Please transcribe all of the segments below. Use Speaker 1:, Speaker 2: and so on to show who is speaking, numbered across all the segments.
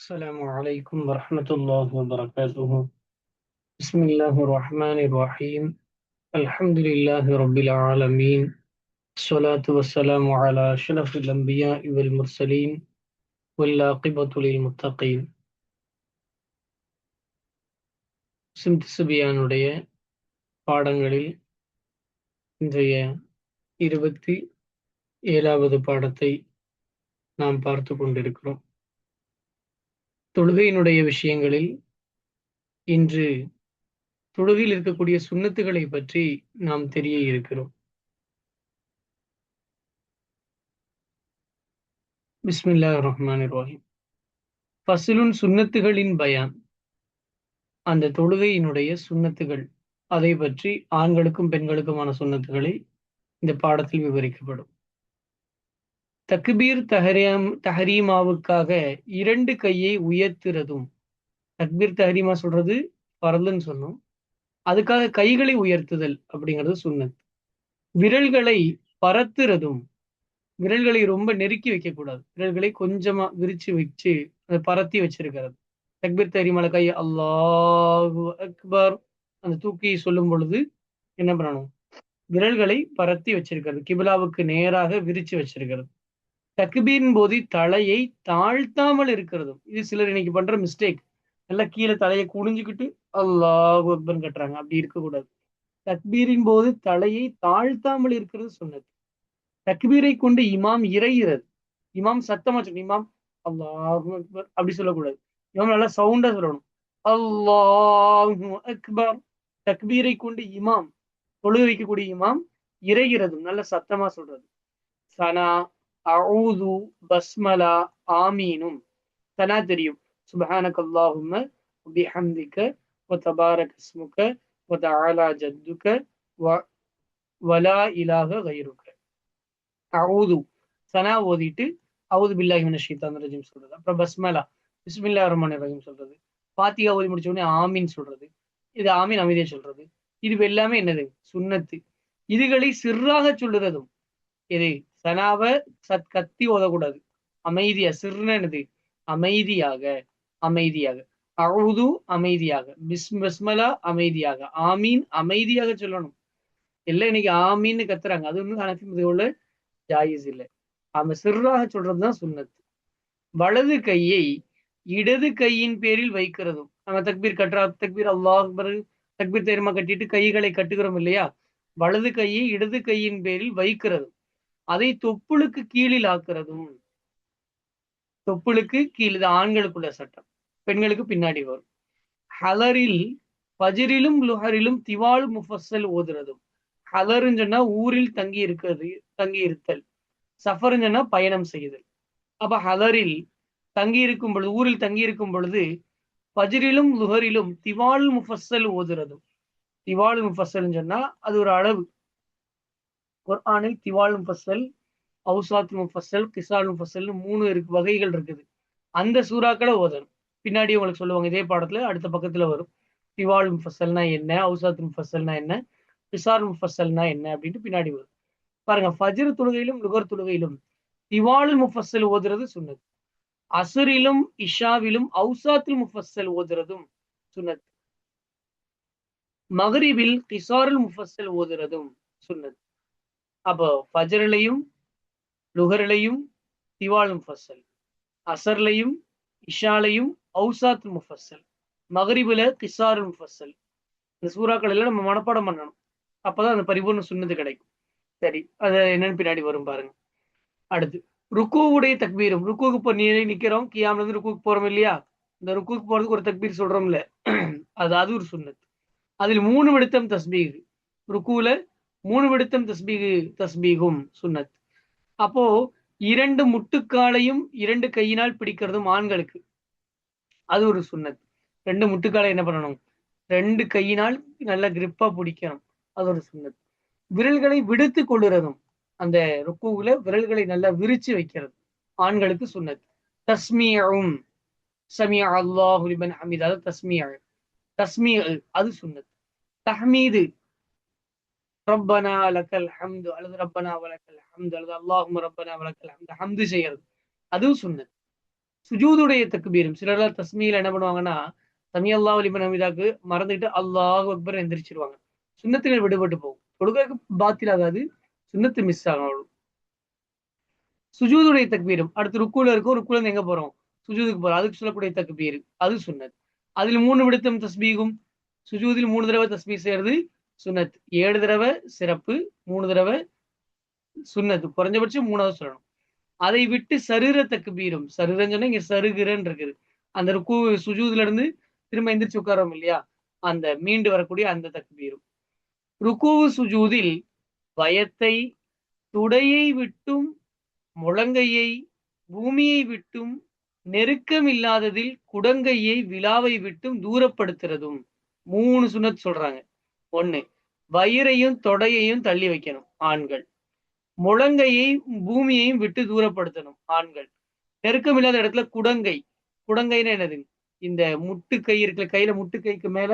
Speaker 1: السلام عليكم ورحمة الله وبركاته. بسم الله الرحمن الرحيم. الحمد لله رب العالمين. الصلاة والسلام على أشرف الأنبياء والمرسلين والعاقبة للمتقين. சிம்த் சுபியானுடைய பாடங்களில் இன்றைய 27வது பாடத்தை நாம் பார்த்து கொண்டிருக்கிறோம். தொழுகையினுடைய விஷயங்களில் இன்று தொழுகையில் இருக்கக்கூடிய சுன்னத்துகளை பற்றி நாம் தெரிய இருக்கிறோம். பிஸ்மில்லாஹிர் ரஹ்மானிர் ரஹீம். ஃபஸ்லுன் சுன்னத்துகளின் பயான். அந்த தொழுகையினுடைய சுன்னத்துகள், அதை பற்றி ஆண்களுக்கும் பெண்களுக்குமான சுன்னத்துகளை இந்த பாடத்தில் விவரிக்கப்படும். தக்பீர் தஹரீமாவுக்காக 2 கையை உயர்த்துறதும். தக்பீர் தஹரீமா சொல்றது ஃபர்லுன்னு சொன்னோம். அதுக்காக கைகளை உயர்த்துதல் அப்படிங்கிறது சுன்னத். விரல்களை பரத்துறதும். விரல்களை ரொம்ப நெருக்கி வைக்க கூடாது. விரல்களை கொஞ்சமா விரிச்சு வச்சு அதை பரத்தி வச்சிருக்கிறது. தக்பீர் தஹரீமால கை அல்லாஹு அக்பர் அந்த தூக்கி சொல்லும் பொழுது என்ன பண்ணணும்? விரல்களை பரத்தி வச்சிருக்கிறது. கிபிலாவுக்கு நேராக விரிச்சு வச்சிருக்கிறது. தக்பீரின் போது தலையை தாழ்த்தாமல் இருக்கிறதும். இது சிலர் இன்னைக்கு பண்ற மிஸ்டேக். நல்லா கீழே தலையை குனிஞ்சுக்கிட்டு அல்லாஹு அக்பர் கட்டுறாங்க. அப்படி இருக்கக்கூடாது. தக்பீரின் போது தலையை தாழ்த்தாமல் இருக்கிறது சொன்னது. தக்பீரை கொண்டு இமாம் இறைகிறது. இமாம் சத்தமா சொல்லணும். இமாம் அல்லாஹு அக்பர் அப்படி சொல்லக்கூடாது. இமாம் நல்லா சவுண்டா சொல்லணும். அல்லாஹு அக்பர். தக்பீரை கொண்டு இமாம், தொழுகை வைக்கக்கூடிய இமாம் இறைகிறது, நல்ல சத்தமா சொல்றது. சனா, அஊது, பஸ்மலா, ஆமீனும். சனா தெரியும். சுப்ஹானக அல்லாஹும்ம வபிஹம்திக வதபாரக இஸ்முக வதஆலா ஜத்துக வலா இலாஹ கைருக. அஊது சனா ஓதிட்டு அவுது பில்லாஹி மினஷ் ஷைத்தானிர் ரஜீம் சொல்றது. அப்புறம் பஸ்மலா பிஸ்மில்லாஹிர் ரஹ்மானிர் ரஹீம் சொல்றது. ஃபாத்திஹா ஓதி முடிச்ச உடனே ஆமீன் சொல்றது. இது ஆமீன் அமைதியா சொல்றது. இது எல்லாமே என்னது? சுன்னத்து. இதுகளை சிர்ராக சொல்லுறதும். இது சனாவ கத்தி ஓதக்கூடாது. அமைதியா. சிர்ன என்னது? அமைதியாக. அமைதியாக. அவுது அமைதியாக. பஸ்மலா அமைதியாக. ஆமீன் அமைதியாக சொல்லணும். எல்லாம் இன்னைக்கு ஆமீன்னு கத்துறாங்க. அது ஒன்றும் ஹனஃபி ஜாயிஸ் இல்லை. அவன் சிர்ராக சொல்றதுதான் சுன்னத்து. வலது கையை இடது கையின் பேரில் வைக்கிறதும். நம்ம தக்பீர் கட்டுறா, தக்பீர் அல்லாஹ் அக்பர், தக்பீர் தஹ்ரீமா கட்டிட்டு கைகளை கட்டுகிறோம் இல்லையா? வலது கையை இடது கையின் பேரில் வைக்கிறதும். அதை தொப்புளுக்கு கீழில் ஆக்குறதும். தொப்புளுக்கு கீழ். இது ஆண்களுக்குள்ள சட்டம், பெண்களுக்கு பின்னாடி வரும். ஹலரில் பஜிரிலும் லுஹரிலும் திவால் முஃபஸ்ஸல் ஓதுறதும். ஹலருன்னு சொன்னா ஊரில் தங்கி இருக்கிறது, தங்கி இருத்தல். சஃபர்ன்னு சொன்னா பயணம் செய்யுதல். அப்ப ஹலரில் தங்கி இருக்கும் பொழுது, ஊரில் தங்கி இருக்கும் பொழுது பஜ்ரிலும் லுஹரிலும் திவால் முஃபஸ்ஸல் ஓதுறதும். திவால் முஃபஸ்ஸல் சொன்னா அது ஒரு அளவு. குர்ஆனில் திவால் முஃபஸ்ஸல், அவுசாத் முஃபஸ்ஸல், கிசால் முஃபஸ்ஸல் 3 வகைகள் இருக்குது. அந்த சூறாக்களை ஓதணும். பின்னாடி உங்களுக்கு சொல்லுவாங்க இதே பாடத்துல, அடுத்த பக்கத்துல வரும். திவால் முஃபஸ்ஸல்னா என்ன, அவுசாத் முஃபஸ்ஸல்னா என்ன, கிசால் முஃபஸ்ஸல்னா என்ன அப்படின்ட்டு பின்னாடி வரும். பாருங்க, ஃபஜ்ர் தொழுகையிலும் லுகர் தொழுகையிலும் திவால் முஃபஸ்ஸல் ஓதுறது சுன்னத். அசுரிலும் இஷாவிலும் அவுசாத்துல் முஃபஸ்ஸல் ஓதுறதும் சுன்னத். மகரிபில் கிசாருல் முஃபஸ்ஸல் ஓதுறதும் சுன்னத். அப்போ ஃபஜ்ர்லையும் லுகர்லையும் திவால் முஃபஸ்ஸல், அசர்லையும் இஷாலையும் அவுசாத்துல் முஃபஸ்ஸல், மகரிபில கிசாருல் முஃபஸ்ஸல். இந்த சூறாக்கள் எல்லாம் நம்ம மனப்பாடம் பண்ணணும். அப்பதான் அந்த பரிபூர்ண சுன்னத்து கிடைக்கும். சரி, அது என்னன்னு பின்னாடி வரும் பாருங்க. அடுத்து ருக்குவுடைய தக்பீரும். ருக்குவுக்கு இப்போ நிக்கிறோம், கியாம்ல இருந்து ருக்குவுக்கு போறோம் இல்லையா? இந்த ருக்குவுக்கு போறதுக்கு ஒரு தக்பீர் சொல்றோம்ல, அது ஒரு சுன்னத். அதில் 3 விடுத்தம் தஸ்பீக். ருக்குல 3 விடுத்தம் தஸ்பீகும் சுன்னத். அப்போ 2 முட்டுக்காலையும் 2 கையினால் பிடிக்கிறதும் ஆண்களுக்கு, அது ஒரு சுன்னத். 2 முட்டுக்காலை என்ன பண்ணணும்? 2 கையினால் நல்லா கிரிப்பா பிடிக்கணும். அது ஒரு சுன்னத். விரல்களை விடுத்து கொள்ளுறதும். அந்த ருக்குவுல விரல்களை நல்லா விரிச்சு வைக்கிறது ஆண்களுக்கு சுன்னத். தஸ்மீஉம், சமிஅ அல்லாஹு லிமன் ஹமீத், அது தஸ்மீஅ. தஸ்மீஅ அது சுன்னத். தஹ்மீது ரப்பனா லக்கல் ஹம்து அல்லது ரப்பனா வலக்கல் ஹம்து அல்லது அல்லாஹும்ம ரப்பனா வலக்கல் ஹம்து, ஹம்து செய்யறது அதுவும் சுன்னத். சுஜூதுடைய தக்பீரும் சிலர் தஸ்மீல என்ன பண்ணுவாங்கன்னா, சமி அல்லாஹ் லிமன் ஹமீதாக்கு மறந்துட்டு அல்லாஹ் அக்பர் எந்திரிச்சிருவாங்க. சுன்னத்துகள் விடுபட்டு போகும். தொழுகைக்கு பாத்தில் ஆகாது, சுன்னத்து மிஸ் ஆகும் அவ்வளவு. சுஜூதுடைய தக்பீரும் அடுத்து ருக்குல இருக்கும், ருக்குல இருந்து எங்க போறோம், சுஜூதுக்கு போறோம், அதுக்கு சொல்லக்கூடிய தக்பீர் அது சுன்னத். அதில் 3 விடுத்தம் தஸ்பீகும், சுஜூதில் 3 தடவை தஸ்பீ செய்யறது சுன்னத், 7 தடவை சிறப்பு, 3 தடவை சுன்னத், குறைஞ்சபட்சம் 3வது சொல்லணும். அதை விட்டு சரீர தக்பீரும், சரீரன்னு சொன்னா இங்க சருகிறன்னு இருக்குது, அந்த ருக்கு சுஜூதுல இருந்து திரும்ப எந்திரிச்சு உட்காரோம் இல்லையா, அந்த மீண்டு வரக்கூடிய அந்த தக்பீரும். ருக்கு சுஜூதில் பயத்தை துடையை விட்டும் முழங்கையை பூமியை விட்டும் நெருக்கம் இல்லாததில் குடங்கையை விழாவை விட்டும் தூரப்படுத்துறதும். 3 சுன்னத் சொல்றாங்க. 1, வயிறையும் தொடையையும் தள்ளி வைக்கணும் ஆண்கள். முழங்கையை பூமியையும் விட்டு தூரப்படுத்தணும் ஆண்கள். நெருக்கம் இல்லாத இடத்துல குடங்கை, குடங்கைன்னா என்னது, இந்த முட்டு கை இருக்கிற கையில முட்டு கைக்கு மேல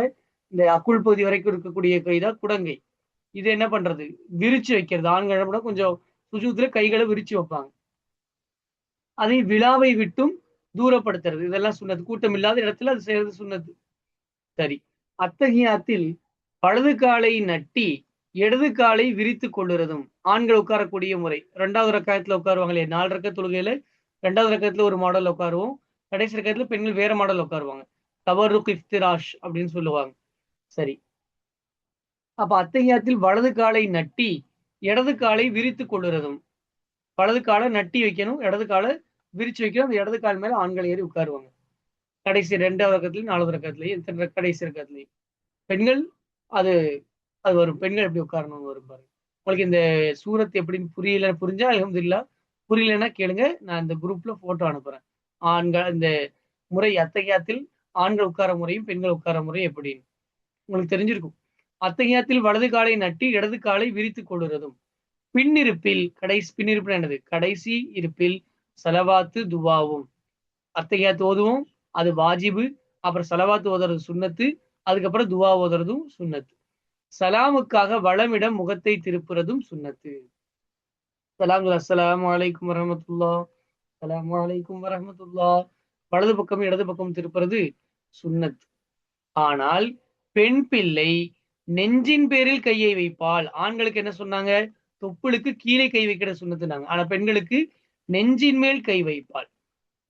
Speaker 1: இந்த அக்குள் பகுதி வரைக்கும் இருக்கக்கூடிய கை தான் குடங்கை. இது என்ன பண்றது, விரிச்சு வைக்கிறது. ஆண்கள் கொஞ்சம் சுஜூத்துல கைகளை விரிச்சு வைப்பாங்க. அதை விழாவை விட்டும் தூரப்படுத்துறது, இதெல்லாம் சுன்னது. கூட்டம் இல்லாத இடத்துல அது செய்யறது சுன்னது. சரி, அத்தகையாத்தில் வலது காலை நட்டி இடது காலை விரித்து கொள்ளுறதும். ஆண்கள் உட்காரக்கூடிய முறை 2வது ரக்காயத்துல உட்காருவாங்களே, 4 ரக்காத் தொழுகையில 2வது ரக்காயத்துல ஒரு மாடல் உட்காருவோம், கடைசி ரக்காயத்துல பெண்கள் வேற மாடல் உட்காருவாங்க. தவறுக் இஃப்திராஷ் அப்படின்னு சொல்லுவாங்க. சரி, அப்ப அத்தகையாத்தில் வலது காலை நட்டி இடது காலை விரித்து கொள்ளுறதும். வலது காலை நட்டி வைக்கணும், இடது காலை விரிச்சு வைக்கணும். அந்த இடது கால் மேல ஆண்கள் ஏறி உட்காருவாங்க. கடைசி 2வது ரக்கத்துலயும் 4வது ரக்கத்துலயும் கடைசி ரக்கத்துலயும். பெண்கள் அது அது வரும். பெண்கள் எப்படி உட்காரணும்னு வரும் பாருங்க. உங்களுக்கு இந்த சூரத் எப்படின்னு புரிஞ்சா அல்ஹம்துலில்லாஹ், புரியலன்னா கேளுங்க, நான் இந்த குரூப்ல போட்டோ அனுப்புறேன். ஆண்கள் இந்த முறை அத்தகையாத்தில் ஆண்கள் உட்கார முறையும் பெண்கள் உட்கார முறையும் எப்படின்னு உங்களுக்கு தெரிஞ்சிருக்கும். அத்தகையாத்தில் வலது காலை நட்டி இடது காலை விரித்துக் கொள்ளுறதும். பின்னிருப்பில் பின்னிருப்பு என்னது, கடைசி இருப்பில் சலவாத்து துவாவும். அத்தகையாத்து ஓதுவோம், அது வாஜிபு. அப்புறம் சலவாத்து ஓதுறது சுன்னத்து. அதுக்கப்புறம் துவா ஓதுறதும் சுன்னத்து. சலாமுக்காக வளமிடம் முகத்தை திருப்புறதும் சுன்னத்து. அஸ்ஸலாமு அலைக்கும் வரஹ்மத்துல்லாஹ், அஸ்ஸலாமு அலைக்கும் வரஹ்மத்துல்லாஹ். வலது பக்கம் இடது பக்கம் திருப்புறது சுன்னத். ஆனால் பெண் பிள்ளை நெஞ்சின் பேரில் கையை வைப்பால். ஆண்களுக்கு என்ன சொன்னாங்க, தொப்புளுக்கு கீழே கை வைக்கிற சுன்னத்துனாங்க. ஆனா பெண்களுக்கு நெஞ்சின் மேல் கை வைப்பாள்.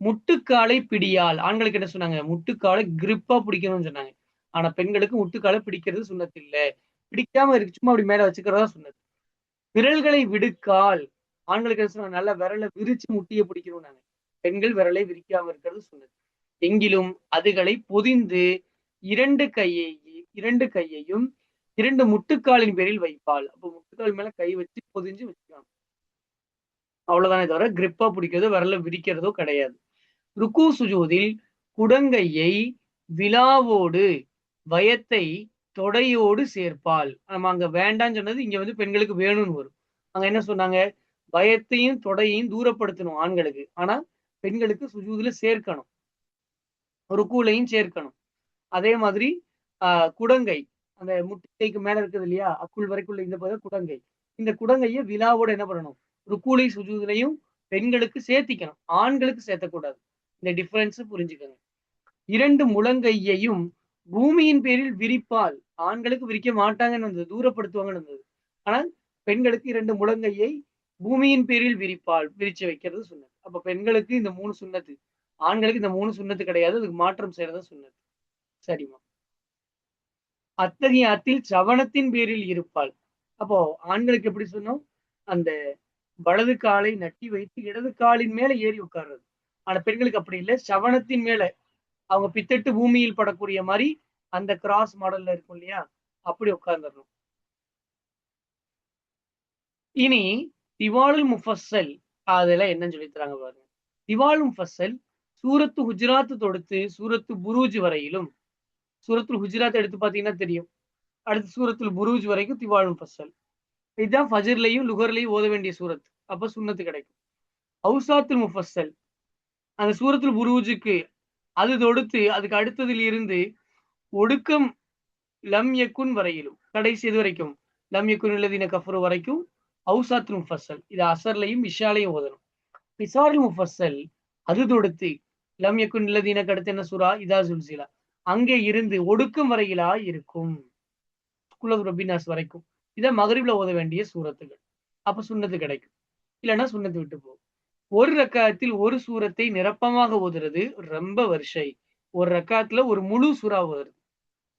Speaker 1: முட்டுக்காலை பிடியால். ஆண்களுக்கு என்ன சொன்னாங்க, முட்டுக்காலை கிரிப்பா பிடிக்கணும்னு சொன்னாங்க. ஆனா பெண்களுக்கு முட்டுக்காலை பிடிக்கிறது சுன்னத்து இல்ல, பிடிக்காம இருக்கு, சும்மா அப்படி மேல வச்சுக்கிறதா சுன்னத்து. விரல்களை விடுக்கால். ஆண்களுக்கு என்ன சொன்னாங்க, நல்ல விரலை விரிச்சு முட்டியை பிடிக்கணும். பெண்கள் விரலை விரிக்காம இருக்கிறது சுன்னத்து. எங்கிலும் அதுகளை பொதிந்து இரண்டு கையையும் 2 முட்டுக்காலின் பேரில் வைப்பாள். அப்ப முட்டுக்கால் மேல கை வச்சு பொதிஞ்சு வச்சுக்கலாம். அவ்வளவுதானே தவிர கிரிப்பா பிடிக்கிறதோ விரல விரிக்கிறதோ கிடையாது. ருக்கு சுஜூதில் குடங்கையை விழாவோடு வயத்தை தொடையோடு சேர்ப்பால். நம்ம அங்க வேண்டான்னு சொன்னது இங்க வந்து பெண்களுக்கு வேணும்னு வரும். அங்க என்ன சொன்னாங்க, வயத்தையும் தொடையையும் தூரப்படுத்தணும் ஆண்களுக்கு, ஆனா பெண்களுக்கு சுஜூதுல சேர்க்கணும், ருக்குலையும் சேர்க்கணும். அதே மாதிரி குடங்கை, அந்த முட்டைக்கு மேல இருக்குது இல்லையா, அக்குள் வரைக்குள்ள இந்த பகுதி குடங்கை. இந்த குடங்கையை விழாவோட என்ன பண்ணணும், ருக்குலை சுஜூதுலையும் பெண்களுக்கு சேர்த்திக்கணும், ஆண்களுக்கு சேர்த்தக்கூடாது. இந்த டிஃபரன்ஸ் புரிஞ்சுக்கணும். 2 முழங்கையையும் பூமியின் பேரில் விரிப்பால். ஆண்களுக்கு விரிக்க மாட்டாங்கன்னு இருந்தது, தூரப்படுத்துவாங்கன்னு இருந்தது. ஆனால் பெண்களுக்கு 2 முழங்கையை பூமியின் பேரில் விரிப்பால், விரிச்சு வைக்கிறது சுன்னத்து. அப்ப பெண்களுக்கு இந்த 3 சுன்னத்து, ஆண்களுக்கு இந்த 3 சுன்னத்து கிடையாது, அதுக்கு மாற்றம் செய்யறது சுன்னத்து. சரிமா. அத்தகைய அத்தில் சவணத்தின் பேரில் இருப்பாள். அப்போ ஆண்களுக்கு எப்படி சொன்னோம், அந்த வலது காலை நட்டி வைத்து இடது காலின் மேல ஏறி உட்கார்றது. ஆனா பெண்களுக்கு அப்படி இல்லை, சவணத்தின் மேல அவங்க பித்தட்டு பூமியில் படக்கூடிய மாதிரி அந்த கிராஸ் மாடல்ல இருக்கும் இல்லையா, அப்படி உட்கார்ந்துடணும். இனி திவாலுல் முஃபஸ்ஸல், அதெல்லாம் என்னன்னு சொல்லி தராங்க பாருங்க. திவாலுல் முஃபஸ்ஸல் சூரத்து ஹுஜராத் தொடுத்து சூரத்து புரூஜ் வரையிலும். சூரத்துல் ஹுஜராத் எடுத்து பாத்தீங்கன்னா தெரியும், அடுத்து சூரத்துல் புரூஜ் வரைக்கும் திவாலுல் முஃபஸ்ஸல். இதுதான் ஃபஜ்ர்லயும் லுகர்லயும் ஓத வேண்டிய சூரத், அப்ப சுன்னத்து கிடைக்கும். அவுசாத்துல் முஃபஸ்ஸல் அந்த சூரத்துல் புரூஜுக்கு அது தொடுத்து அதுக்கு அடுத்ததில் இருந்து ஒடுக்கம் லம் யக்குன் வரையிலும், கடைசி இது வரைக்கும் லம் யக்குன் இல்லதீன கஃபரு வரைக்கும் அவுசாத்துல் முஃபஸ்ஸல். இது அசர்லையும் இஷாலையும் ஓதணும். பிசாருல் முஃபஸ்ஸல் அது தொடுத்து லம் யக்குன் இல்லதீனக்கு அடுத்து என்ன சூரா இதா சுல்சிலா. அங்கே இருந்து ஒடுக்கும் வரையிலா இருக்கும், குல் ரப்பினாஸ் வரைக்கும். இதை மகரிப்ல ஓத வேண்டிய சூரத்துகள். அப்ப சுன்னத்து கிடைக்கும். இல்லைன்னா சுன்னத்து விட்டு போகும். ஒரு ரக்காத்தில் ஒரு சூரத்தை நிரப்பமாக ஓதுறது ரொம்ப வருஷை. ஒரு ரக்காத்துல ஒரு முழு சூறா ஓதுறது.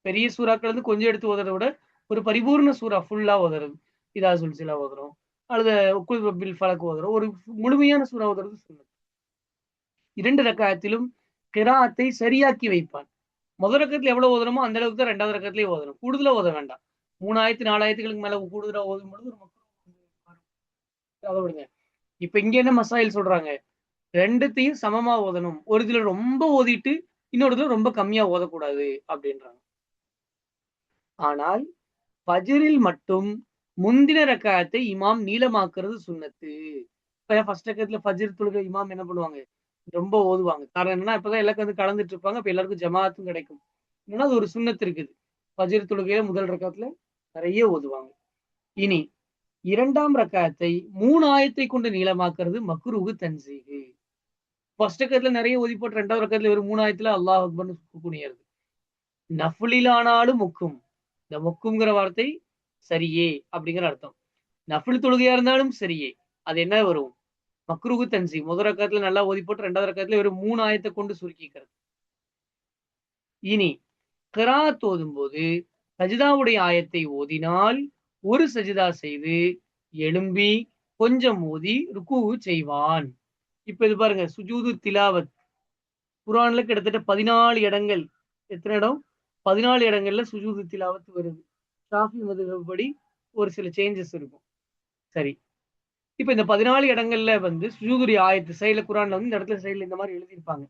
Speaker 1: பெரிய சூறாக்கள் வந்து கொஞ்சம் எடுத்து ஓதுறதை விட ஒரு பரிபூர்ண சூறா ஃபுல்லா ஓதுறது. இதா சுல்சிலா ஓதுறோம், அல்லது குல் ரப்பில் ஃபலக் ஓதுறோம். ஒரு முழுமையான சூறா ஓதுறது சுன்னத். 2 ரக்காயத்திலும் கிராத்தை சரியாக்கி வைப்பான். முதல் ரக்கத்துல எவ்வளவு ஓதுறோமோ அந்த அளவுக்கு தான் 2வது ரக்கத்திலேயே ஓதணும். கூடுதலா ஓத வேண்டாம். 3 ஆயத்து 4 ஆயத்துகளுக்கு மேல கூடுதலா ஓதும் பொழுது ஒரு அதை விடுங்க. இப்ப இங்க என்ன மசாயில் சொல்றாங்க, ரெண்டுத்தையும் சமமா ஓதணும். ஒரு இதுல ரொம்ப ஓதிட்டு இன்னொரு இதுல ரொம்ப கம்மியா ஓதக்கூடாது அப்படின்றாங்க. ஆனால் ஃபஜ்ரில் மட்டும் முந்தின ரக்காயத்தை இமாம் நீளமாக்குறது சுன்னத்து. இப்ப ஃபர்ஸ்ட் ரக்கத்துல ஃபஜ்ர் தொழுகை இமாம் என்ன பண்ணுவாங்க, ரொம்ப ஓதுவாங்க. காரணம் என்னன்னா இப்பதான் எல்லாரும் வந்து கலந்துட்டு இருப்பாங்க. அப்ப எல்லாருக்கும் ஜமாத்தும் கிடைக்கும். ஏன்னா அது ஒரு சுன்னத்து இருக்குது. ஃபஜ்ர் தொழுகையில முதல் ரக்காத்துல நிறைய ஓதுவாங்க. இனி 2ஆம் ரக்காயத்தை 3 ஆயத்தை கொண்டு நீளமாக்குறது மக்ரூஹு தன்சீஹு. ஃபர்ஸ்ட் ரக்கத்துல நிறைய ஓதி போட்டு 2வது ரக்கத்துல ஒரு 3 ஆயத்துல அல்லாஹ் அக்பர்னு குனியறது. நஃபிலிலானாலும் முக்கும். இந்த முக்கும்ங்கிற வார்த்தை சரியே அப்படிங்கிற அர்த்தம். நஃபில் தொழுகையா இருந்தாலும் சரியே. அது என்ன வரும், மக்ரூஹு தன்சீஹ். முதல் ரக்காத்துல நல்லா ஓதி போட்டு 2வது ரக்காத்துல ஒரு 3 ஆயத்தை கொண்டு சுருக்கிக்கிறது. இனி கிராத் ஓதும் போது சஜிதாவுடைய ஆயத்தை ஓதினால் ஒரு சஜிதா செய்து எழும்பி கொஞ்சம் ஓதி ருக்கு செய்வான். இப்ப இது பாருங்க, சுஜூது திலாவத் குர்ஆன்ல கிட்டத்தட்ட 14 இடங்கள். எத்தனை இடம்? 14 இடங்கள்ல சுஜூது திலாவத் வருது. ஷாஃபி மதுஹப் படி ஒரு சில சேஞ்சஸ் இருக்கும். சரி, இப்ப இந்த 14 இடங்கள்ல வந்து சுஜூதுடைய ஆயத்து சைடுல குர்ஆன்ல வந்து இந்த இடத்துல சைடுல இந்த மாதிரி எழுதியிருப்பாங்க,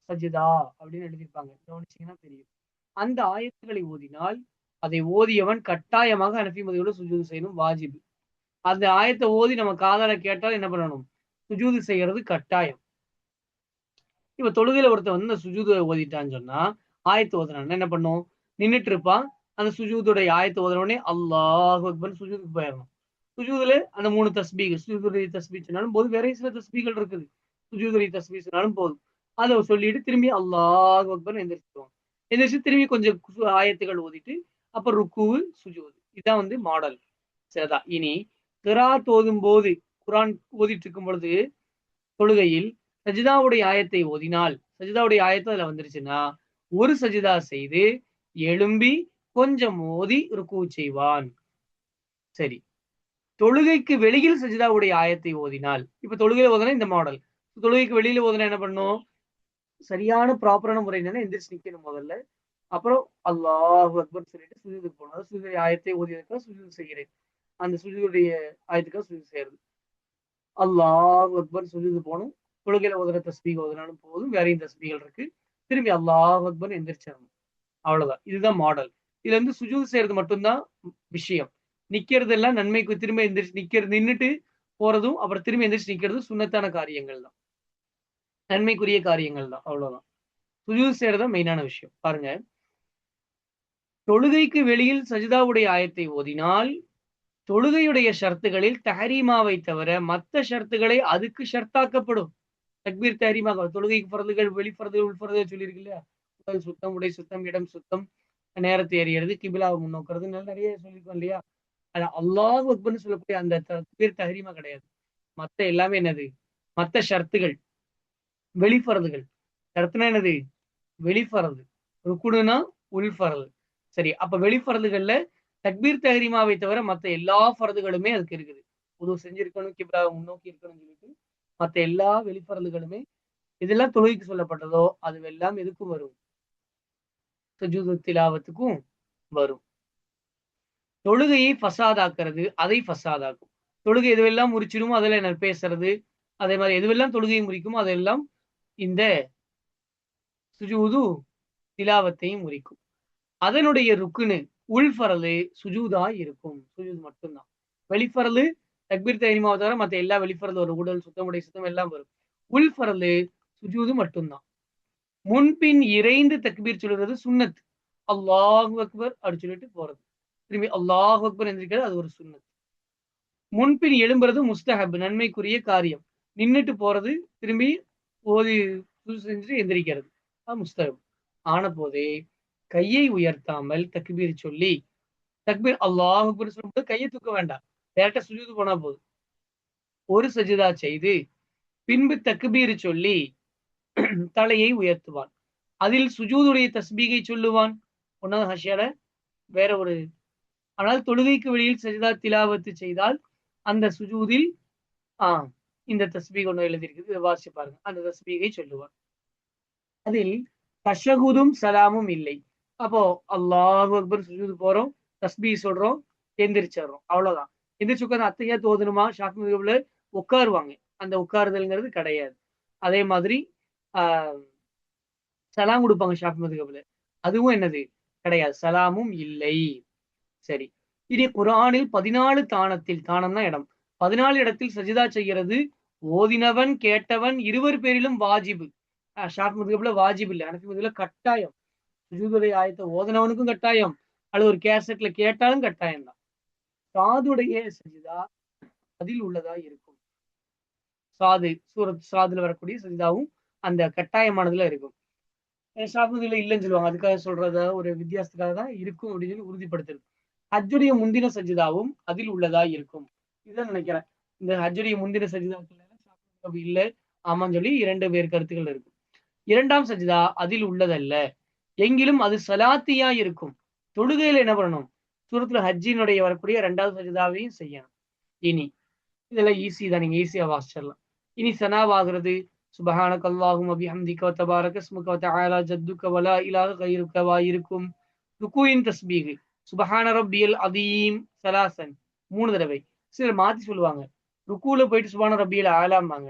Speaker 1: சஜிதா அப்படின்னு எழுதியிருப்பாங்க. கவனிச்சீங்கன்னா தெரியும். அந்த ஆயத்துக்களை ஓதினால் அதை ஓதியவன் கட்டாயமாக ஹனஃபி மதுஹப்ல சுஜூது செய்யணும், வாஜிப். அந்த ஆயத்தை ஓதி நம்ம காதால கேட்டால் என்ன பண்ணணும், சுஜூது செய்யறது கட்டாயம். இப்ப தொழுகையில ஒருத்தன் வந்து இந்த சுஜூது ஓதிட்டான்னு சொன்னா, ஆயத்து ஓதுனான்னா என்ன பண்ணும், நின்னுட்டு இருப்பான். அந்த சுஜூதுடைய ஆயத்தை ஓதுன உடனே அல்லாஹ் அக்பர் சுஜூதுக்கு போயிடணும். சுஜூதுல அந்த 3 தஸ்பீக், சுஜூதுடைய தஸ்பீக் சொன்னாலும் போதும், வேற சில தஸ்பீகள் இருக்குது. சுஜூதுடைய தஸ்பீக் சொன்னாலும் போதும். அதை சொல்லிட்டு திரும்பி அல்லாஹ் அக்பர் எந்திரிச்சிருவாங்க. எந்திரிச்சு திரும்பி கொஞ்சம் ஆயத்துகள் ஓதிட்டு அப்புறம் ருக்கு சுஜூது. இதான் வந்து மாடல். சரிதா. இனி கிராத் ஓதும் போது, குர்ஆன் ஓதிட்டு இருக்கும் பொழுது தொழுகையில் சஜிதாவுடைய ஆயத்தை ஓதினால், சஜிதாவுடைய ஆயத்தை அதுல வந்துருச்சுன்னா ஒரு சஜிதா செய்து எழும்பி கொஞ்சம் ஓதி ருக்கு செய்வான். சரி, தொழுகைக்கு வெளியில் சஜிதாவுடைய ஆயத்தை ஓதினால், இப்ப தொழுகையில ஓதுனா இந்த மாடல். தொழுகைக்கு வெளியில ஓதுனா என்ன பண்ணும், சரியான ப்ராப்பரான முறை என்னன்னா எந்திரிச்சு நிக்கணும் முதல்ல. அப்புறம் அல்லாஹ் அக்பர் சொல்லிட்டு சுஜூதுக்கு போகணும். அதாவது சுஜூதுடைய ஆயத்தை ஓதியதுக்காக சுஜூது செய்கிறேன். அந்த சுஜூதுடைய ஆயத்துக்காக சுஜூது செய்யறது. அல்லாஹ் அக்பர் சுஜூது போகணும். தொழுகையில ஓதுற தஸ்பீக் ஓதுனாலும் போதும், வேறையும் தஸ்பீகள் இருக்கு. திரும்பி அல்லாஹ் அக்பர் எந்திரிச்சிடணும். அவ்வளவுதான். இதுதான் மாடல். இதுல இருந்து சுஜூது செய்யறது மட்டும்தான் விஷயம். நிக்கிறது எல்லாம் நன்மைக்கு. திரும்ப எந்திரிச்சு நிக்கிறது, நின்னுட்டு போறதும் அப்புறம் திரும்பி எந்திரிச்சு நிக்கிறதும் சுன்னத்தான காரியங்கள் தான், நன்மைக்குரிய காரியங்கள் தான். அவ்வளவுதான். சுஜூது செய்யறதுதான் மெயினான விஷயம். பாருங்க, தொழுகைக்கு வெளியில் சஜிதாவுடைய ஆயத்தை ஓதினால் தொழுகையுடைய ஷர்த்துகளில் தஹரீமாவை தவிர மற்ற ஷர்த்துகளை அதுக்கு ஷர்த்தாக்கப்படும். தக்பீர் தஹரீமாக தொழுகைக்கு ஃபர்துகள், வெளிஃபர்துகள், உள்ஃபர்துகள் சொல்லியிருக்கு இல்லையா. உடல் சுத்தம், உடை சுத்தம், இடம் சுத்தம், நேரத்தை எறியறது, கிபிலாவை முன்னோக்கிறது, நிறைய சொல்லியிருக்கோம் இல்லையா. அது அல்லாஹ் அக்பர்னு சொல்லக்கூடிய அந்த தக்பீர் தஹரீமா கிடையாது. மத்த எல்லாமே என்னது, மத்த ஷர்த்துகள், வெளிஃபர்துகள். ஷர்த்துனா என்னது, வெளிஃபரது. ருக்குனுனா உள்ஃபரது. சரி, அப்ப வெளிஃபரதுகள்ல தக்பீர் தஹரீமாவை தவிர மத்த எல்லா ஃபரதுகளுமே அதுக்கு இருக்குது. உது செஞ்சிருக்கணும், கிப்லாவை முன்னோக்கி இருக்கணும்னு சொல்லிட்டு மத்த எல்லா வெளிஃபரதுகளுமே இதெல்லாம் தொழுகைக்கு சொல்லப்பட்டதோ அது எல்லாம் எதுக்கும் வரும், சுஜூது திலாவத்துக்கும் வரும். தொழுகையை ஃபசாதாக்குறது அதை ஃபசாதாக்கும். தொழுகை எதுவெல்லாம் முறிச்சிடுமோ அதில் என்ன பேசுறது, அதே மாதிரி எதுவெல்லாம் தொழுகையை முறிக்குமோ அதெல்லாம் இந்த சுஜூது திலாவத்தையும் முறிக்கும். அதனுடைய ருக்குனு உள்ஃபரலு சுஜூதா இருக்கும். சுஜூத் மட்டும்தான். வெளிஃபரலு தக்பீர் தஹ்ரீமாவை தவிர மற்ற எல்லா வெளிஃபரல் வரும். உடல் சுத்தம், உடை சுத்தம் எல்லாம் வரும். உள்ஃபரலு சுஜூது மட்டும்தான். முன்பின் இறைந்து தக்பீர் சொல்றது சுன்னத். அல்லாஹு அக்பர் அப்படி சொல்லிட்டு போறது. திரும்பி அல்லாஹு அக்பர் எந்திரிக்கிறது, அது ஒரு சுன்னத். முன்பின் எழும்புறது முஸ்தஹப், நன்மைக்குரிய காரியம். நின்னுட்டு போறது, திரும்பி ஓதி செஞ்சுட்டு எந்திரிக்கிறது அது முஸ்தஹப். ஆன போதே கையை உயர்த்தாமல் தக்பீர் சொல்லி தக்பீர் அல்லாஹ் அக்பர் சொல்லும்போது கையை தூக்க வேண்டாம், டேரக்டா சுஜூது போனா போதும். ஒரு சஜிதா செய்து பின்பு தக்பீர் சொல்லி தலையை உயர்த்துவான். அதில் சுஜூதுடைய தஸ்பீகை சொல்லுவான். ஒன்னாவது ஹஷியால வேற ஒரு. ஆனால் தொழுகைக்கு வெளியில் சஜிதா திலாவத்து செய்தால் அந்த சுஜூதில் இந்த தஸ்பீக் ஒன்று எழுதியிருக்குது, இதை வாசிச்சு பாருங்க. அந்த தஸ்பீகை சொல்லுவான். அதில் தஷகுதும் சலாமும் இல்லை. அப்போ அல்லாஹ் அக்பர் சுஜூது போறோம், தஸ்பீ சொல்றோம், எந்திரிச்சிடுறோம், அவ்வளவுதான். எந்திரிச்சு உட்காந்து அத்தையாத்து ஓதணுமா? ஷாஃபி மதுஹப்ல உட்காருவாங்க, அந்த உட்காருதல்ங்கிறது கிடையாது. அதே மாதிரி ஆஹ் சலாம் கொடுப்பாங்க ஷாஃபி மதுஹப்ல, அதுவும் என்னது கிடையாது, சலாமும் இல்லை. சரி, இனி குர்ஆனில் 14 தானத்தில், தானம்னா இடம், 14 இடத்தில் சஜிதா செய்கிறது ஓதினவன் கேட்டவன் இருவர் பேரிலும் வாஜிபு. ஷாஃபி மதுஹப்ல வாஜிப் இல்லை, ஹனஃபி மதுஹப்ல கட்டாயம். சுஜூதுடைய ஆயத்தை ஓதனவனுக்கும் கட்டாயம், அல்லது ஒரு கேசட்ல கேட்டாலும் கட்டாயம் தான். சாதுடைய சஜிதா அதில் உள்ளதா இருக்கும். சாது சூரத் சாதுல வரக்கூடிய சஜிதாவும் அந்த கட்டாயமானதுல இருக்கும். ஷாஃபில இல்லைன்னு சொல்லுவாங்க, அதுக்காக சொல்றத ஒரு வித்தியாசத்துக்காக தான் இருக்கும் அப்படின்னு சொல்லி உறுதிப்படுத்துறது. ஹஜ்ஜுடைய முந்தின சஜிதாவும் அதில் உள்ளதா இருக்கும். இதான் நினைக்கிறேன். இந்த ஹஜ்ஜுடைய முந்தின சஜிதாக்கள் இல்ல ஆமான்னு சொல்லி 2 பேர் கருத்துக்கள் இருக்கும். இரண்டாம் சஜிதா அதில் உள்ளதல்ல, எங்கிலும் அது சலாத்தியா இருக்கும். தொழுகையில என்ன பண்ணணும்? சூரத்துல ஹஜ்ஜினுடைய வரக்கூடிய 2வது சஜிதாவையும் செய்யணும். இனி இதெல்லாம் ஈஸி தான், நீங்க ஈஸியா வாசிச்சிடலாம். இனி சனாவாகிறது சுபஹானக அல்லாஹும்ம பிஹம்திக வ தபாரக இஸ்முக வ தஆலா ஜத்துக வ லா இலாஹ கைருக வா இருக்கும். ருக்குயின் தஸ்பீஹ் சுபஹான ரப்பியல் அதீம் சலாசன் 3 தடவை. சிலர் மாத்தி சொல்லுவாங்க, ருக்குல போயிட்டு சுபஹான ரப்பியல் ஆலாம்பாங்க,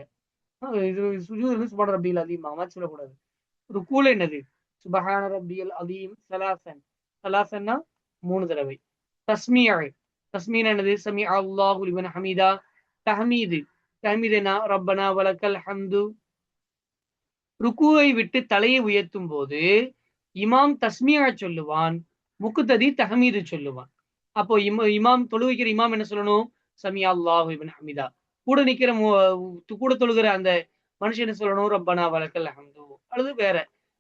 Speaker 1: இது சுஜூதுல சுபஹான ரப்பியல் அதீம் மாத்தி சொல்லக்கூடாது. ருக்குல என்னது சுபஹான ரப்பியல் அதீம் சலாசன், சலாசன்னா 3 தடவை. தஸ்மீஅ, தஸ்மீனா என்னது சமி அல்லாஹு லிமன் ஹமீதா, தஹமீது, தஹமீதுனா ரப்பனா வலக்கல் ஹம்து. ருக்குவை விட்டு தலையை உயர்த்தும் போது இமாம் தஸ்மியா சொல்லுவான், முக்குத்ததி தஹமீது சொல்லுவான். அப்போ இமாம் தொழுவிக்கிற இமாம் என்ன சொல்லணும்? சமி அல்லாஹு லிமன் ஹமீதா. கூட நிக்கிற கூட தொழுகிற அந்த மனுஷன் என்ன சொல்லணும்? ரப்பனா வலக்கல் ஹம்து, அல்லது வேற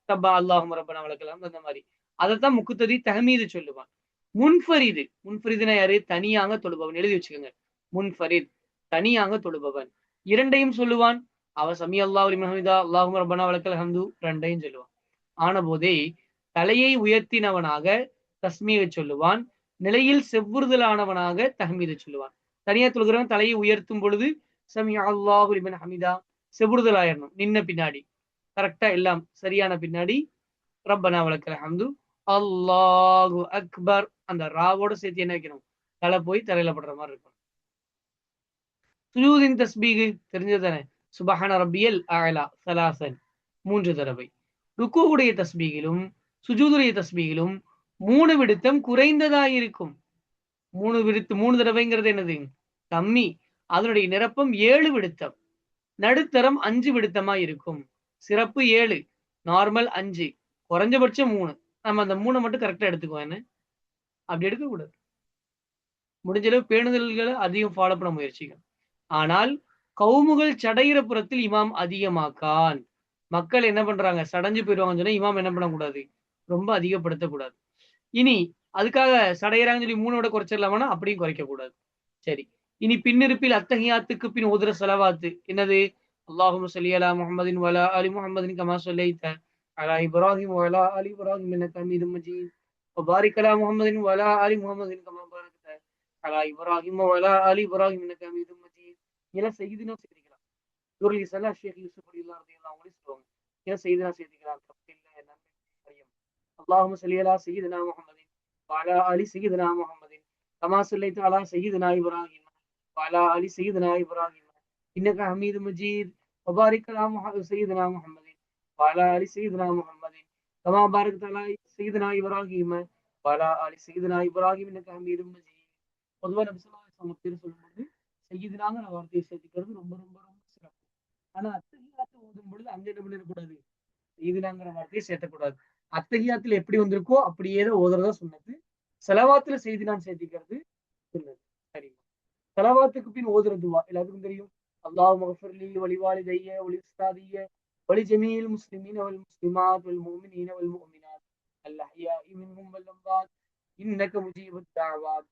Speaker 1: ரப்பா அல்லாஹும் ரப்பனா வலக்கல் ஹம்து, அந்த மாதிரி. அதைத்தான் முக்குத்ததி தஹமீது சொல்லுவான். முன்ஃபரிது, முன்ஃபரிதுனா யாரு? தனியாக தொழுபவன், எழுதி வச்சுக்கோங்க. முன்ஃபரித் தனியாக தொழுபவன் இரண்டையும் சொல்லுவான். அவன் சமி அல்லாஹ் லிமன் ஹமீதா அல்லாஹும்ம ரப்பனா வலக்கல் ஹம்து ரெண்டையும் சொல்லுவான். ஆன போதே தலையை உயர்த்தினவனாக தஸ்மீவை சொல்லுவான், நிலையில் செவ்வுறுதலானவனாக தஹ்மீதை சொல்லுவான். தனியா தொழுகிறவன் தலையை உயர்த்தும் பொழுது சமி அல்லாஹு லிமன் ஹமீதா செவ்வுறுதலாயிரணும், நின்ன பின்னாடி கரெக்டா எல்லாம் சரியான பின்னாடி ரப்பனா வலக்கல் ஹம்து அல்லாஹு அக்பர், அந்த ராவோட சேர்த்து என்ன வைக்கணும்? தலை போய் தலையில படுற மாதிரி இருக்கும். சுஜூதின் தஸ்பீகு தெரிஞ்சதானே, சுபஹான ரப்பியல் அலா சலாசன் 3 தடவை. ருக்குவுடைய தஸ்பீகிலும் சுஜூதுடைய தஸ்பீகிலும் 3 விடுத்தம் குறைந்ததாயிருக்கும். 3 தடவைங்கிறது என்னது? கம்மி. அதனுடைய நிரப்பம் 7 விடுத்தம். நடுத்தரம் 5 விடுத்தமா இருக்கும். சிறப்பு 7, நார்மல் 5, குறைஞ்சபட்சம் 3. நம்ம அந்த 3 மட்டும் கரெக்டா எடுத்துக்குவோம். என்ன அப்படி எடுக்க கூடாது. முடிஞ்ச அளவு பேணுதல்களை அதிகம் ஃபாலோ பண்ண முயற்சிக்கும். ஆனால் கவுமுகள் சடையிற புறத்தில் இமாம் அதிகமாக்கான். மக்கள் என்ன பண்றாங்க? சடைஞ்சு போயிடுவாங்கன்னு சொன்னா இமாம் என்ன பண்ணக்கூடாது? ரொம்ப அதிகப்படுத்தக்கூடாது. இனி அதுக்காக சடையறாங்கன்னு சொல்லி 3 குறைச்சிடலாமா? அப்படியும் குறைக்க கூடாது. சரி, இனி பின்னிருப்பில் அத்தஹியாத்துக்கு பின் ஓதுற ஸலவாத்து என்னது? அல்லாஹும்ம ஸல்லி அலா முஹம்மதின் வ அலா ஆலி முஹம்மதின் கமா ஸல்லைத அலா இப்ராஹிம் வ அலா ஆலி இப்ராஹிம் இன்னக ஹமீதும் மஜீத் வ பாரிக் அலா முஹம்மதின் வ அலா ஆலி முஹம்மதின் கமா பாரக்த அலா இப்ராஹிம் வ அலா ஆலி இப்ராஹிம் இன்னக ஹமீதும் மஜீத். இதெல்லாம் செய்தினா சேர்த்துக்கலாம். இவர்கள் இதெல்லாம் ஷேக் யூசுப் ரலியல்லாஹு அன்ஹு அவங்களே சொல்லுவாங்க, இதெல்லாம் செய்தினா சேர்த்துக்கலாம், தப்பு இல்லை, எல்லாமே தெரியும். அல்லாஹும்ம ஸல்லி அலா சய்யிதினா முஹம்மதின் வ அலா ஆலி சய்யிதினா முஹம்மதின் கமா ஸல்லைத அலா சய்யிதினா இப்ராஹிம் وعلى آل سيدنا إبراهيم إنك حميد مجيد وبارك على سيدنا محمد وعلى آل سيدنا محمد كما باركت على سيدنا إبراهيم وعلى آل سيدنا إبراهيم إنك حميد مجيد. பொதுவாக நபி ஸல்லல்லாஹு அலைஹி வஸல்லம் பேர் சொல்லும்போது சையீதுனாங்கிற வார்த்தையை சேர்த்துக்கிறது ரொம்ப ரொம்ப ரொம்ப சிறப்பு. ஆனா அத்தஹியாத்து ஓதும் பொழுது அங்க என்ன பண்ணிடக்கூடாது? சையீதுனாங்கிற வார்த்தையை சேர்த்தக்கூடாது. அத்தஹியாத்துல எப்படி வந்திருக்கோ அப்படியே தான் ஓதுறதா சொன்னது. செலவாத்துல செய்தினான் சேர்த்திக்கிறது சொன்னது. சரி, தலவாத்துக்கு பின் ஓதுற துவா எல்லாத்துக்கும் தெரியும். அல்லாஹ் மக்ஃபிர்லி வலிவாலிதைய ஒலி உஸ்தாதிய وَلِجَمِيعِ الْمُسْلِمِينَ وَالْمُسْلِمَاتِ وَالْمُؤْمِنِينَ وَالْمُؤْمِنَاتِ الْأَحْيَاءِ مِنْهُمْ وَالْأَمْوَاتِ إِنَّكَ مُجِيبُ الدَّعْوَاتِ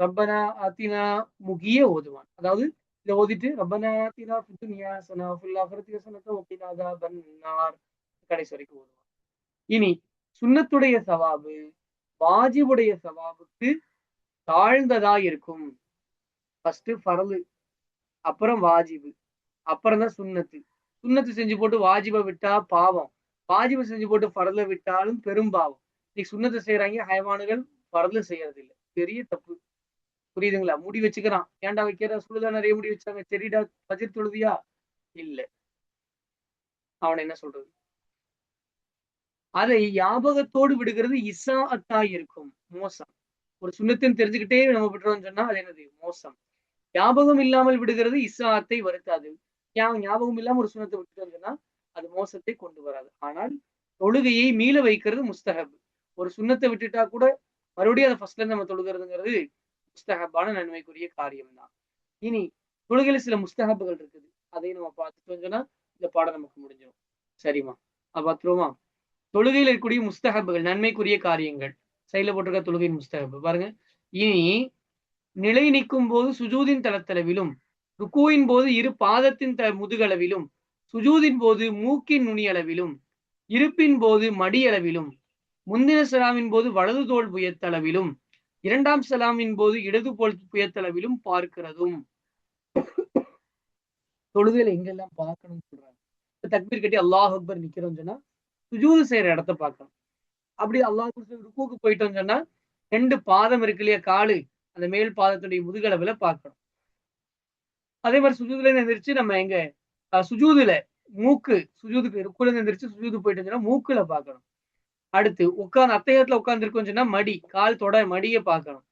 Speaker 1: ரப்பனா ஆத்தினா முகிய ஓதுவான். அதாவது இதை ஓதிட்டு ரப்பனா ஆத்தினா ஃபித் துன்யா ஹஸனா வஃபில் ஆখিরাতি ஹஸனத்தன் வகினா அஸாபன்னார் கடைசி வரைக்கும் ஓதுவான். இனி சுன்னத்துடைய சவாபு வாஜிபுடைய சவாபுக்கு தாழ்ந்ததா இருக்கும். ஃபர்ஸ்ட் ஃபர்லு, அப்புறம் வாஜிபு, அப்புறம் தான் சுன்னத்து. சுன்னத்து செஞ்சு போட்டு வாஜிபை விட்டா பாவம், வாஜிபை செஞ்சு போட்டு ஃபர்ல விட்டாலும் பெரும் பாவம். இன்னைக்கு சுன்னத்து செய்யறாங்க ஹைவானுகள், ஃபர்ல செய்யறது இல்லை, பெரிய தப்பு. புரியுதுங்களா? முடி வச்சுக்கிறான், ஏன்டா வைக்கிற, சுடுதா நிறைய முடி வச்சாங்க, சரிடா பஜிர் தொழுதியா, இல்ல, அவனை என்ன சொல்றது? அதை ஞாபகத்தோடு விடுகிறது இசாஅத்தா இருக்கும், மோசம். ஒரு சுண்ணத்தின் தெரிஞ்சுக்கிட்டே நம்ம விடுறோம்னு சொன்னா அது என்னது? மோசம். ஞாபகம் இல்லாமல் விடுகிறது இசாஅத்தை வருத்தாது. ஞாபகம் இல்லாம ஒரு சுண்ணத்தை விட்டுட்டோம்னு சொன்னா அது மோசத்தை கொண்டு வராது. ஆனால் தொழுகையை மீள வைக்கிறது முஸ்தஹப். ஒரு சுண்ணத்தை விட்டுட்டா கூட மறுபடியும் அதை ஃபர்ஸ்ட்ல இருந்து நம்ம தொழுகிறதுங்கிறது முஸ்தஹப்பான நன்மைக்குரிய காரியம் தான். இனி தொழுகையில சில முஸ்தஹப்புகள் இருக்குது, அதையும் நம்ம பார்த்துட்டோம் சொன்னா இந்த பாடம் நமக்கு முடிஞ்சிடும். சரிம்மா, பார்த்துருவோமா? தொழுகையில் இருக்கக்கூடிய முஸ்தஹப்புகள், நன்மைக்குரிய காரியங்கள். சைட்ல போட்டிருக்க தொழுகையின் முஸ்தஹப் பாருங்க. இனி நிலை நிற்கும் போது சுஜூதின் தளத்தளவிலும், ருக்குவின் போது இரு பாதத்தின் முதுகளவிலும், சுஜூதின் போது மூக்கின் நுனி அளவிலும், இருப்பின் போது மடி அளவிலும், முந்தின சலாமின் போது வலது தோல் புயத்தளவிலும், இரண்டாம் சலாமின் போது இடது போல் புயத்தளவிலும் பார்க்கிறதும். தொழுகையில எங்கெல்லாம் பார்க்கணும்னு சொல்றாங்க. தக்பீர் கட்டி அல்லாஹ் அக்பர் நிக்கிறோம்னு சொன்னா சுஜூது செய்யற இடத்த பார்க்கணும். அப்படி அல்லாஹ் ருக்குக்கு போயிட்டோம்னு சொன்னா ரெண்டு பாதம் இருக்கு இல்லையா, காலு, அந்த மேல் பாதத்துடைய முதுகளவுல பார்க்கணும். அதே மாதிரி சுஜூதுல எந்திரிச்சு நம்ம எங்க சுஜூதுல மூக்கு, சுஜூதுக்கு ருக்குல எந்திரிச்சு சுஜூது போயிட்டு மூக்குல பார்க்கணும். அடுத்து உட்கார்ந்து அத்தையத்துல உட்கார்ந்து இருக்கோம்னு சொன்னா மடி, கால் தொட மடியை பார்க்கணும்.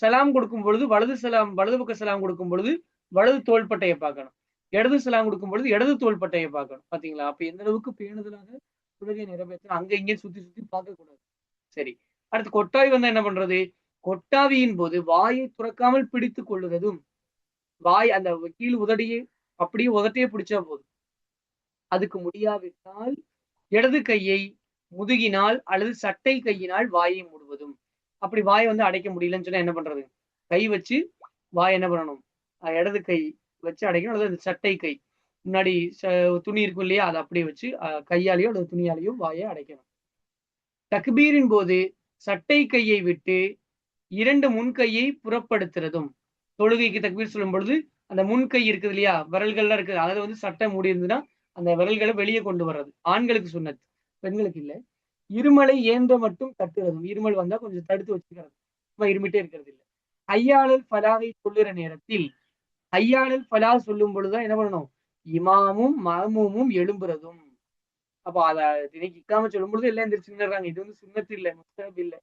Speaker 1: சலாம் கொடுக்கும் பொழுது வலது பக்க சலாம் கொடுக்கும் பொழுது வலது தோள்பட்டையை பார்க்கணும். இடது சலாம் கொடுக்கும் பொழுது இடது தோள்பட்டையை பார்க்கணும். பாத்தீங்களா? அப்ப எந்த அளவுக்கு பேணுதலாக தொழுகை நிறைவேற்ற, அங்க இங்கே சுத்தி சுத்தி பார்க்க கூடாது. சரி, அடுத்து கொட்டாவி வந்தா என்ன பண்றது? கொட்டாவியின் போது வாயை துறக்காமல் பிடித்துக் கொள்ளுறதும், வாய் அந்த கீழ் உதடியை அப்படியே உதட்டையே பிடிச்சா போதும். அதுக்கு முடியாவிட்டால் இடது கையை முதுகினால் அல்லது சட்டை கையினால் வாயை மூடுவதும். அப்படி வாயை அடைக்க முடியலன்னு சொன்னா என்ன பண்றது? கை வச்சு வாய் என்ன பண்ணணும்? இடது கை வச்சு அடைக்கணும், அல்லது சட்டை கை முன்னாடி துணி இருக்கும் இல்லையா, அதை அப்படியே வச்சு கையாலேயோ அல்லது துணியாலேயோ வாயை அடைக்கணும். தக்பீரின் போது சட்டை கையை விட்டு இரண்டு முன்கையை புறப்படுத்துறதும். தொழுகைக்கு தக்பீர் சொல்லும் பொழுது அந்த முன்கை இருக்குது இல்லையா, விரல்கள்லாம் இருக்குது, அதை சட்டை மூடி இருந்துன்னா அந்த விரல்களை வெளியே கொண்டு வர்றது ஆண்களுக்கு சுன்னத், பெண்களுக்கு இல்லை. இருமலை ஏந்த மட்டும் தட்டுறதும். இருமல் வந்தா கொஞ்சம் தடுத்து வச்சுக்கிறது, இருமிட்டே இருக்கிறது இல்லை. ஐயாளல் ஃபலாவை சொல்லுற நேரத்தில் ஐயாளல் ஃபலா சொல்லும் பொழுதுதான் என்ன பண்ணணும்? இமாமும் மஅமூமும் எழும்புறதும். அப்ப அதை இக்காம சொல்லும் பொழுது எல்லாம் எந்திரிச்சுறாங்க. இது சுன்னத்து இல்லை, முஸ்தஹப் இல்லை.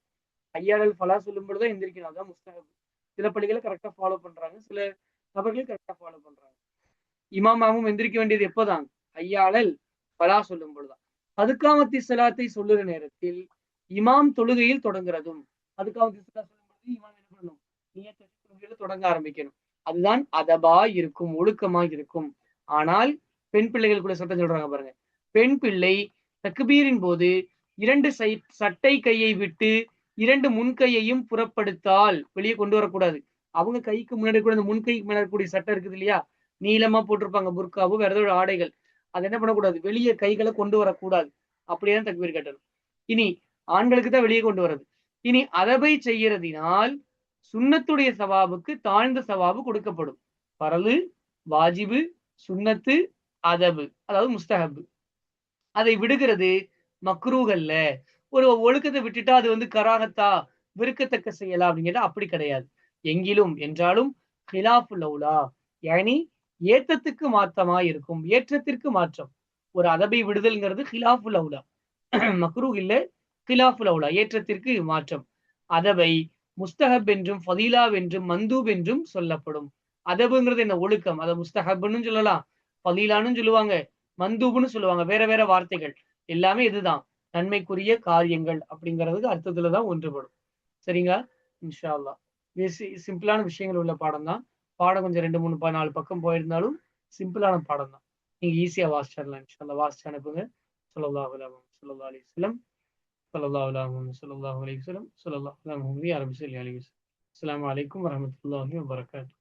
Speaker 1: ஐயாளல் ஃபலா சொல்லும் பொழுதுதான் எந்திரிக்கணும், அதான் முஸ்தஹப். சில பள்ளிகளை கரெக்டா ஃபாலோ பண்றாங்க, சில நபர்கள் கரெக்டா ஃபாலோ பண்றாங்க. இமாம் மாமும் எந்திரிக்க வேண்டியது எப்போதான்? ஐயாளல் ஃபலா சொல்லும் பொழுதுதான். அதுக்காமத்தி சலாத்தை சொல்லுற நேரத்தில் இமாம் தொழுகையில் தொடங்குறதும். அதுக்காமத்தி சலா சொல்லும் பொழுது இமாம் என்ன பண்ணணும்? தொழுகையில தொடங்க ஆரம்பிக்கணும். அதுதான் அதபா இருக்கும், ஒழுக்கமா இருக்கும். ஆனால் பெண் பிள்ளைகள் கூட சட்டம் சொல்றாங்க பாருங்க. பெண் பிள்ளை தக்பீரின் போது இரண்டு சட்டை கையை விட்டு இரண்டு முன்கையையும் புறப்படுத்தால், வெளியே கொண்டு வரக்கூடாது. அவங்க கைக்கு முன்னாடி கூட இந்த முன்கைக்கு மேல இருக்கக்கூடிய சட்டை இருக்குது இல்லையா, நீளமா போட்டிருப்பாங்க, புர்காவோ வேற ஏதோ ஆடைகள், அது என்ன பண்ணக்கூடாது? வெளியே கைகளை கொண்டு வரக்கூடாது. அப்படியே தக்பீர் கட்டணும். இனி ஆண்களுக்கு தான் வெளியே கொண்டு வர்றது. இனி அதபை செய்யறதினால் சுன்னத்துடைய சவாபுக்கு தாழ்ந்த சவாபு கொடுக்கப்படும். பரலு, வாஜிபு, சுன்னத்து, அதபு, அதாவது முஸ்தஹப். அதை விடுகிறது மக்ரூஹல்ல. ஒரு ஒழுக்கத்தை விட்டுட்டா அது கராகத்தா, விருக்கத்தக்க செய்யலாம் அப்படின்னு கேட்டா அப்படி கிடையாது. எங்கிலும் என்றாலும் ஹிலாஃபுல் அவுலா, யானி ஏற்றத்துக்கு மாற்றமா இருக்கும், ஏற்றத்திற்கு மாற்றம். ஒரு அதபை விடுதல்ங்கிறது ஹிலாஃபுல் அவுலா, மக்ரூஹ் இல்ல, ஹிலாஃபுல் அவுலா, ஏற்றத்திற்கு மாற்றம். அதபை முஸ்தஹப் என்றும் ஃபதீலா என்றும் மந்தூப் என்றும் சொல்லப்படும். அதபுங்கிறது என்ன? ஒழுக்கம். அதை முஸ்தஹப்னு சொல்லலாம், ஃபதீலான்னு சொல்லுவாங்க, மந்தூப்னு சொல்லுவாங்க, வேற வேற வார்த்தைகள். எல்லாமே இதுதான் நன்மைக்குரிய காரியங்கள் அப்படிங்கிறதுக்கு அர்த்தத்துலதான் ஒன்றுபடும். சரிங்களா? இன்ஷா அல்லாஹ். சிம்பிளான விஷயங்கள் உள்ள பாடம் தான். பாடம் கொஞ்சம் 2, 3, 4 பக்கம் போயிருந்தாலும் சிம்பிளான பாடம் தான். நீங்க ஈஸியா வாசிச்சிடலாம். இன்ஷா அல்லாஹ் வாசிச்சு அனுப்புங்க. ஸல்லல்லாஹு அலா முஹம்மது ஸல்லல்லாஹு அலைஹி வஸல்லம். ஸல்லல்லாஹு அலா முஹம்மது ஸல்லல்லாஹு அலைஹி வஸல்லம். ஸல்லல்லாஹு அலா முஹம்மது யா ரப்பி ஸல்லி அலைஹி வஸல்லம். அஸ்ஸலாமு அலைக்கும் வரஹ்மத்துல்லாஹி வபரகாத்துஹு.